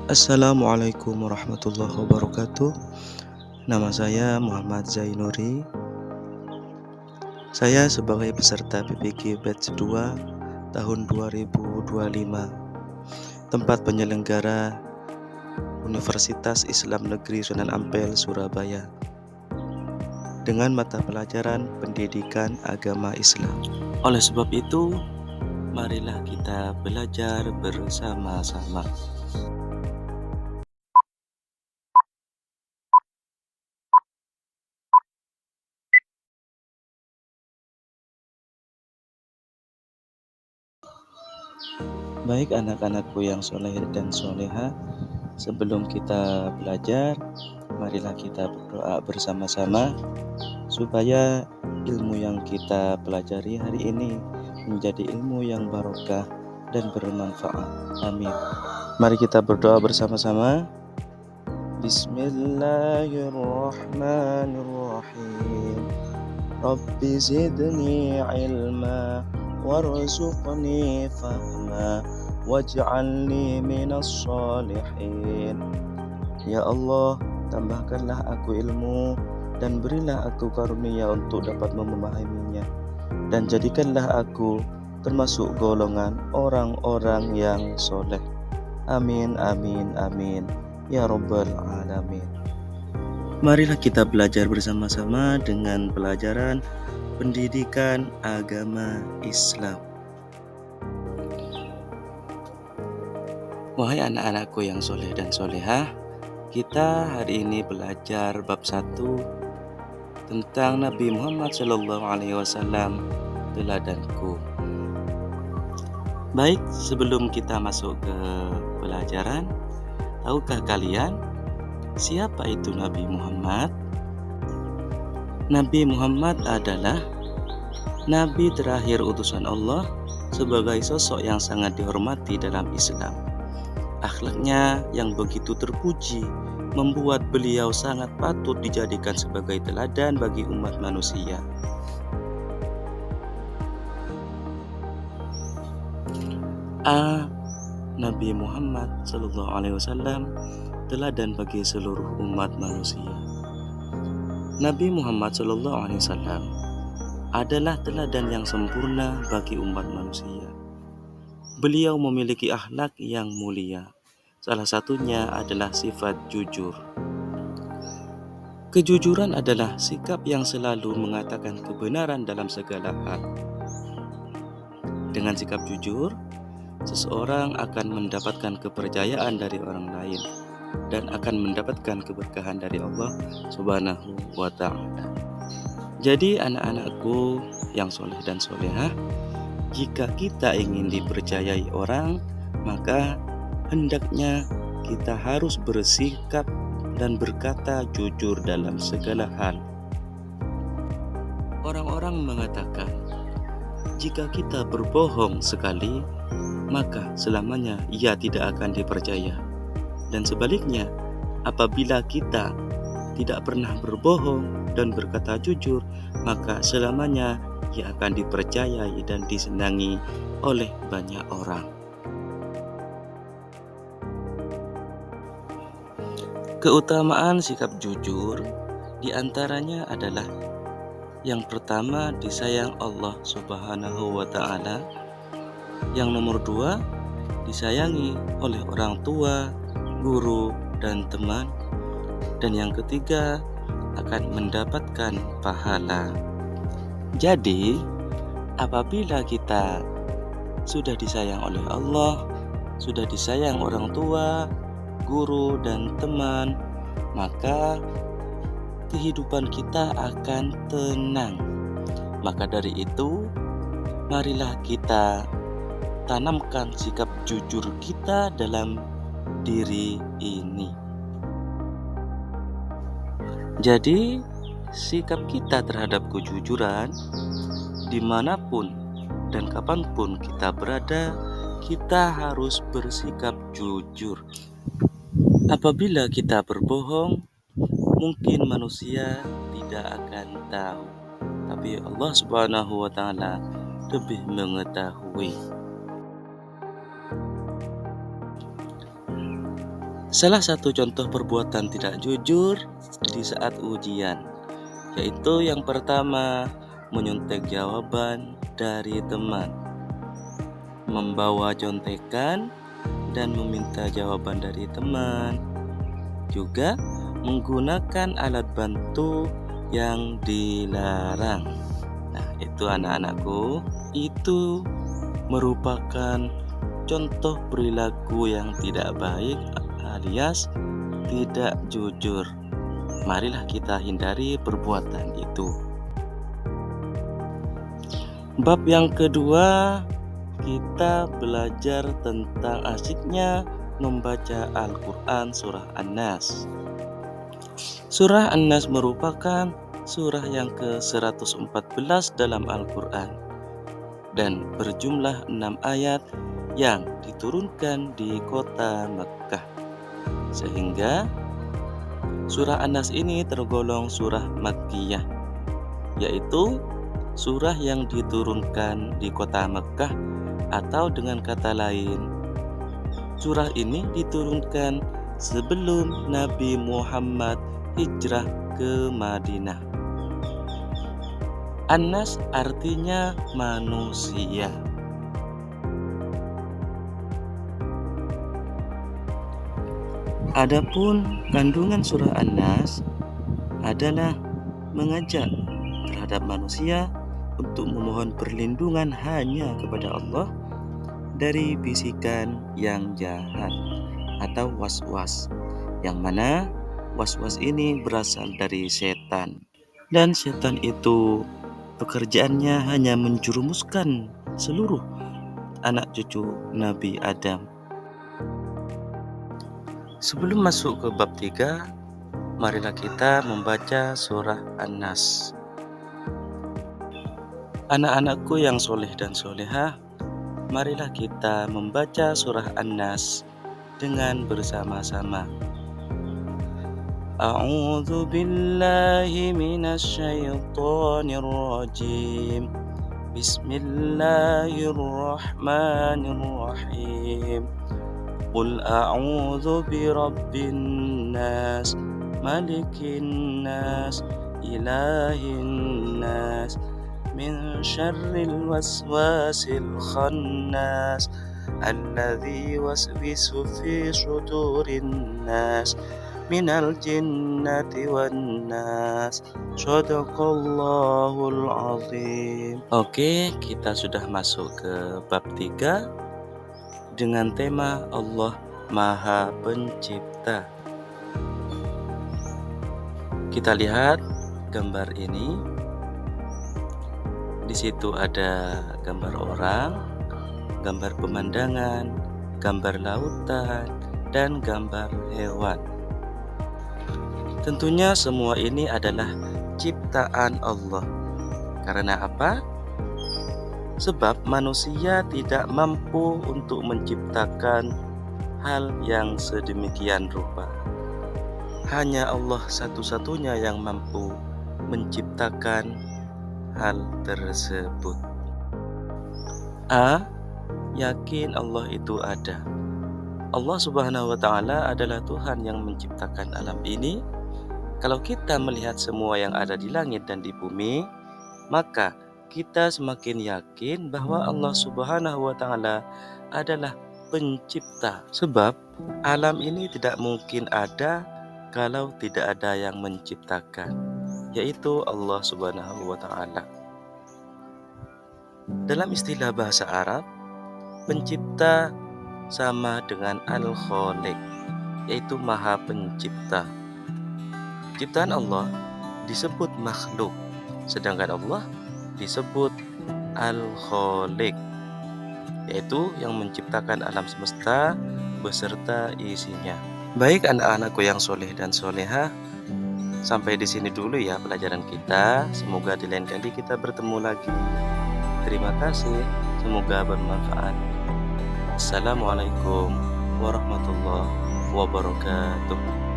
Assalamualaikum warahmatullahi wabarakatuh. Nama saya Muhammad Zainuri. Saya sebagai peserta PPG Batch 2 tahun 2025. Tempat penyelenggara Universitas Islam Negeri Sunan Ampel, Surabaya. Dengan mata pelajaran Pendidikan Agama Islam. Oleh sebab itu, marilah kita belajar bersama-sama. Baik anak-anakku yang soleh dan soleha, sebelum kita belajar, marilah kita berdoa bersama-sama supaya ilmu yang kita pelajari hari ini menjadi ilmu yang barokah dan bermanfaat. Amin. Mari kita berdoa bersama-sama. Bismillahirrahmanirrahim. Rabbi zidni ilma warzuqni fahma waj'alni minas sholihin. Ya Allah, tambahkanlah aku ilmu dan berilah aku karunia untuk dapat memahaminya, dan jadikanlah aku termasuk golongan orang-orang yang soleh. Amin, amin, amin, ya Rabbal Alamin. Marilah kita belajar bersama-sama dengan pelajaran Pendidikan Agama Islam. Wahai anak-anakku yang soleh dan solehah, kita hari ini belajar bab 1 tentang Nabi Muhammad SAW, teladanku. Baik, sebelum kita masuk ke pelajaran, tahukah kalian siapa itu Nabi Muhammad? Nabi Muhammad adalah Nabi terakhir utusan Allah sebagai sosok yang sangat dihormati dalam Islam. Akhlaknya yang begitu terpuji membuat beliau sangat patut dijadikan sebagai teladan bagi umat manusia. Nabi Muhammad SAW teladan bagi seluruh umat manusia. Nabi Muhammad SAW adalah teladan yang sempurna bagi umat manusia. Beliau memiliki akhlak yang mulia. Salah satunya adalah sifat jujur. Kejujuran adalah sikap yang selalu mengatakan kebenaran dalam segala hal. Dengan sikap jujur, seseorang akan mendapatkan kepercayaan dari orang lain dan akan mendapatkan keberkahan dari Allah Subhanahu wa Ta'ala. Jadi anak-anakku yang soleh dan solehah, jika kita ingin dipercayai orang, maka hendaknya kita harus bersikap dan berkata jujur dalam segala hal. Orang-orang mengatakan, jika kita berbohong sekali, maka selamanya ia tidak akan dipercaya. Dan sebaliknya, apabila kita tidak pernah berbohong dan berkata jujur, maka selamanya ia akan dipercayai dan disenangi oleh banyak orang. Keutamaan sikap jujur diantaranya adalah yang pertama, disayang Allah Subhanahu wa Ta'ala. Yang nomor 2, disayangi oleh orang tua, guru, dan teman. Dan yang ketiga, akan mendapatkan pahala. Jadi, apabila kita sudah disayang oleh Allah, sudah disayang orang tua, guru, dan teman, maka kehidupan kita akan tenang. Maka dari itu, marilah kita tanamkan sikap jujur kita dalam diri ini. Jadi, sikap kita terhadap kejujuran, dimanapun dan kapanpun kita berada, kita harus bersikap jujur. Apabila kita berbohong, mungkin manusia tidak akan tahu, tapi Allah Subhanahu wa Ta'ala lebih mengetahui. Salah satu contoh perbuatan tidak jujur di saat ujian, yaitu yang pertama, menyontek jawaban dari teman, membawa contekan dan meminta jawaban dari teman, juga menggunakan alat bantu yang dilarang. Nah, itu anak-anakku, itu merupakan contoh perilaku yang tidak baik alias tidak jujur. Marilah kita hindari perbuatan itu. Bab yang kedua, kita belajar tentang asyiknya membaca Al-Quran Surah An-Nas. Surah An-Nas merupakan surah yang ke-114 dalam Al-Quran dan berjumlah 6 ayat yang diturunkan di kota Mekkah. Sehingga surah An-Nas ini tergolong surah Makkiyah, yaitu surah yang diturunkan di kota Mekkah, atau dengan kata lain, surah ini diturunkan sebelum Nabi Muhammad hijrah ke Madinah. An-Nas artinya manusia. Adapun kandungan surah An-Nas adalah mengajak terhadap manusia untuk memohon perlindungan hanya kepada Allah dari bisikan yang jahat atau was-was, yang mana was-was ini berasal dari setan, dan setan itu pekerjaannya hanya menjerumuskan seluruh anak cucu Nabi Adam. Sebelum masuk ke bab 3, marilah kita membaca surah An-Nas. Anak-anakku yang soleh dan solehah, marilah kita membaca surah An-Nas dengan bersama-sama. A'udzu billahi minasy syaithanir rajim. Bismillahirrahmanirrahim. Qul a'udzu birabbin nas, malikin nas, ilahin nas, min syarril waswasil khannas, alladzi yuwaswisu fi sudurin nas, minal jinnati wan nas. Shadaqallahul azim. Oke, kita sudah masuk ke bab 3 dengan tema Allah Maha Pencipta. Kita lihat gambar ini. Di situ ada gambar orang, gambar pemandangan, gambar lautan, dan gambar hewan. Tentunya semua ini adalah ciptaan Allah. Karena apa? Sebab manusia tidak mampu untuk menciptakan hal yang sedemikian rupa. Hanya Allah satu-satunya yang mampu menciptakan hal tersebut. A. Yakin Allah itu ada. Allah Subhanahu wa Ta'ala adalah Tuhan yang menciptakan alam ini. Kalau kita melihat semua yang ada di langit dan di bumi, maka kita semakin yakin bahwa Allah Subhanahu wa Ta'ala adalah pencipta. Sebab alam ini tidak mungkin ada kalau tidak ada yang menciptakan, yaitu Allah Subhanahu wa Ta'ala. Dalam istilah bahasa Arab, pencipta sama dengan Al-Khaliq, yaitu Maha Pencipta. Ciptaan Allah disebut makhluk, sedangkan Allah disebut Al-Khaliq, yaitu yang menciptakan alam semesta beserta isinya. Baik anak-anakku yang soleh dan solehah, sampai di sini dulu ya pelajaran kita. Semoga di lain kali kita bertemu lagi. Terima kasih, semoga bermanfaat. Assalamualaikum warahmatullahi wabarakatuh.